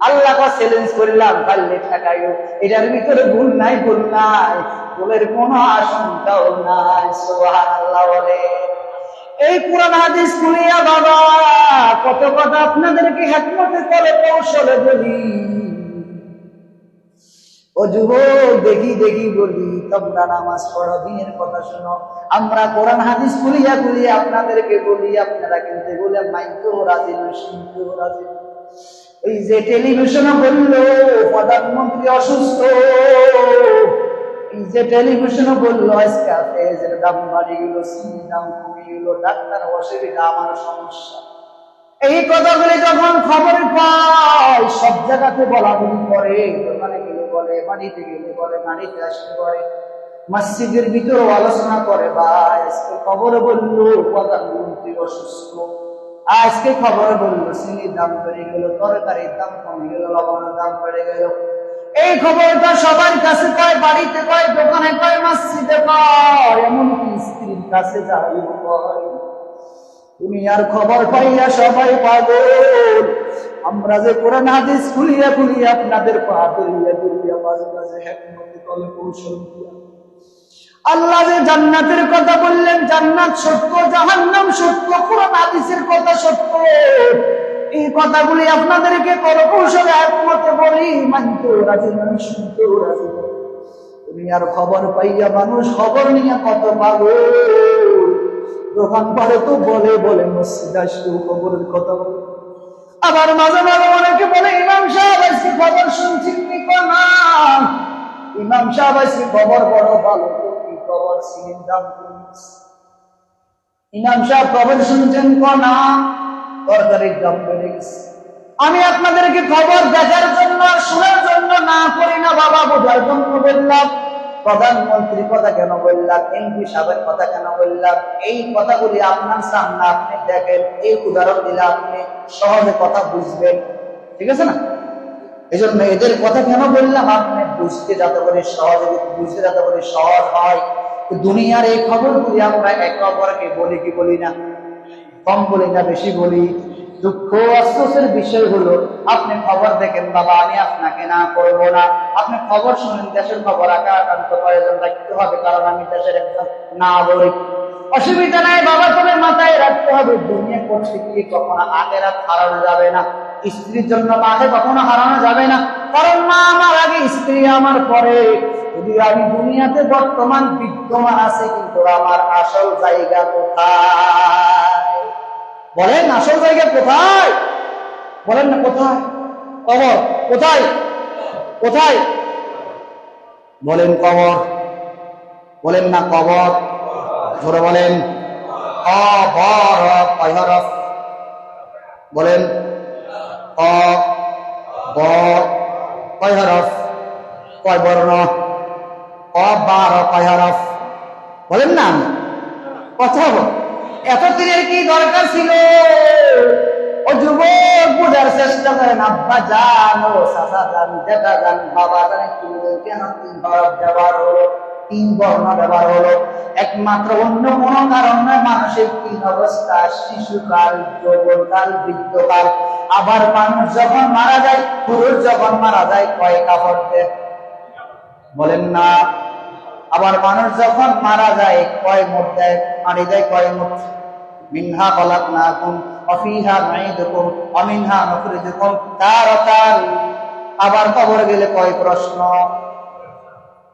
S1: আল্লাহ চ্যালেঞ্জ করলাম পারলে ঠেকাইও, এটার ভিতরে ভুল নাই, ভুল নাই, ভুলের কোনো আশঙ্কাও নাই। সুবহানাল্লাহ বলে। এই পুরান হাদিস খুলিয়া বাবা কত কথা আপনাদেরকে হিকমতে করে কৌশলে বলি। ও যুবক দেখি দেখি বলি, তোমরা নামাজ পড়ো, দিনের কথা শোনো। আমরা কোরআন হাদিস খুলিয়া খুলিয়া আপনাদেরকে বলি, আপনারা কিন্তু বলে মাইকেও রাজি না, শুনতেও রাজি না। এই যে টেলিভিশনে বললো প্রধানমন্ত্রী অসুস্থ, এই যে টেলিভিশনে বললো আজকে পেঁয়াজের দাম বাড়ি গেল, চিনির দাম কমে গেল, ডাক্তার অসুবিধা, আমার সমস্যা, এই কথাগুলি যখন খবর পায় সব জায়গাতে বলা বলি করে, দোকানে গেলে বলে, বাড়িতে গেলে বলে, গাড়িতে আসলে বলে, মসজিদের ভিতরে আলোচনা করে। ভাই আজকে খবর বললো প্রধানমন্ত্রী অসুস্থ, আজকে খবর বললো চিনির দাম বেড়ে গেল, তরকারির দাম কমে গেল, লবণের দাম বেড়ে গেল। এই খবরটা সবার কাছে কয়, বাড়িতে কয়, দোকানে কয়, মসজিদে কয়, এমনকি স্ত্রীর কাছে যাই কয়। দুনিয়ার খবর পাইয়া সবাই পাগল। আমরা যে কোরআন হাদিস খুলিয়া খুলিয়া আপনাদের পা ধরিয়া ধরিয়া মাঝে মাঝে হিকমতে তলে কৌশল দিয়া আল্লাহ যে জান্নাতের কথা বললেন, জান্নাত সত্য, জাহান্নাম সত্য, কোরআন হাদিসের কথা সত্য, এই কথাগুলি আপনাদেরকে কৌশলে হিকমতে বলি, মানতেও রাজি নয়, শুনতেও রাজি নয়। দুনিয়ার খবর পাইয়া মানুষ খবর নিয়ে কত পাগল। দোকান পারে তো বলে বলে মসজিদ আসলেও খবরের কথা বলে। আবার মাঝে মাঝে অনেকে বলে ইমাম সাহেব আজকে খবর শুনছেন না, ইমাম সাহেব আজকে খবর বড় ভালো, কি খবর? চিনির দাম কমেছে। ইমাম সাহেব খবর শুনছেন না, তরকারির দাম বেড়ে গেছে। আমি আপনাদেরকে খবর দেখার জন্য আর শোনার জন্য না করি না বাবা, বোঝার জন্য বললাম। প্রধানমন্ত্রীর কথা কেন বললাম, এমপি সাহেবের কথা কেন বললাম, এই কথাগুলি আপনার সামনে আপনি দেখেন, এই উদাহরণ দিলে আপনি সহজে কথা বুঝবেন, ঠিক আছে না? এই জন্য এদের কথা কেন বললাম, আপনি বুঝতে যাতে করে সহজে, বুঝতে যাতে করে সহজ হয়। দুনিয়ার এই খবরগুলি আমরা একে অপরকে বলি কি বলি না? কম বলি না বেশি বলি? দুঃখ আফসোসের বিষয় হলো আপনি খবর দেখেন বাবা, আমি আপনাকে না করবো না, আপনি খবর শুনেন, দেশের খবর একান্ত প্রয়োজন রাখতে হবে, কারণ আমি দেশের একজন নাগরিক। অসুবিধা নাই বাবা, তবে মাথায় রাখতে হবে দুনিয়া করতে গিয়ে কখনো আখেরাত হারানো যাবে না। স্ত্রীর জন্য মাকে কখনো হারানো যাবে না, কারণ মা আমার আগে, স্ত্রী আমার পরে। যদি আমি দুনিয়াতে বর্তমান বিদ্যমান আছে, কিন্তু আমার আসল জায়গা কোথায়? বলেন আসল জায়গা কোথায়? বলেন না কোথায়? কবর কোথায়? কোথায় বলেন? কবর বলেন না? কবর ধরে বলেন। কবর কয় হরফ? বলেন। কয় হরফ? কয় বর্ণ? কবার কয় হরফ? বলেন না। কথা বল। এত দিনের কি দরকার ছিল? ও যুবক বুঝার চেষ্টা করেন। আব্বা জান, ও চাচা জান, জ্যাঠা জান, বাবা জান, কেন 3 হরফ ব্যবহার হলো, 3 বর্ণ ব্যবহার হলো? একমাত্র অন্য কোনো কারণ নয়, মানসিক 3 অবস্থা: শিশুকাল, যৌবনকাল, বৃদ্ধকাল। আবার মানুষ যখন মারা যায়, পুরুষ যখন মারা যায়, কয় কাপড় দেয়? বলেন না। আবার মানুষ যখন মারা যায় কয় মুখ দেয়, পানি দেয় কয় মুখ। মিনহা খলাকনাকুম ওয়া ফিহা নুঈদুকুম ওয়া মিনহা নুখরিজুকুম তারাতান। আবার কবর গেলে কয় প্রশ্ন,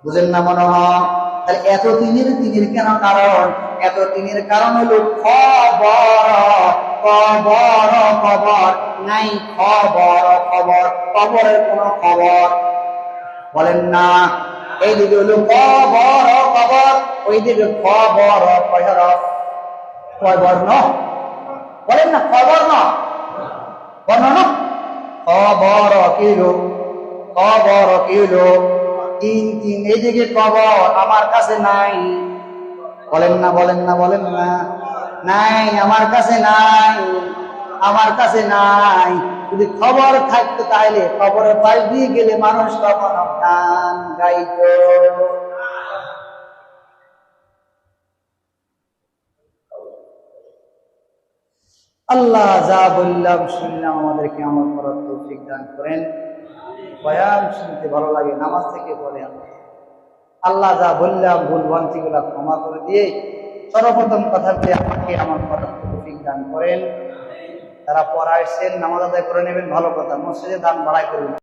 S1: বুঝেন না মনে হয়? তাহলে এত দিনের কেন কারণ? এত দিনের কারণ হলো খবর, কবর খবর নাই, খবর খবর, কবরের কোন খবর বলেন না। এইদিকে হলো খবর খবর, ওইদিকে খবর কয় বর্ণ বলেন না, খবর না বর্ণ না, খবর কিলো, খবর কিলো তিন তিন। এইদিকে খবর আমার কাছে নাই, বলেন না বলেন না বলেন না, নাই আমার কাছে নাই, আমার কাছে নাই। যদি খবর থাকতো তাহলে খবরের পাশ দিয়ে গেলে মানুষ তখন গান গাইত। আল্লাহ যা বললাম শুনলাম আমাদেরকে আমল করার তৌফিক দান করেন। বয়ান শুনতে ভালো লাগে, নামাজ থেকে পড়ে আল্লাহ যা বললাম ভুল ভ্রান্তিগুলা ক্ষমা করে দিয়ে সর্বপ্রথম কথা বলে আমাকে আমার করার তৌফিক দান করেন। তারা পড়া এসছেন নামাজ আদায় করে নেবেন, ভালো কথা, মসজিদে দান বাড়াই করবেন।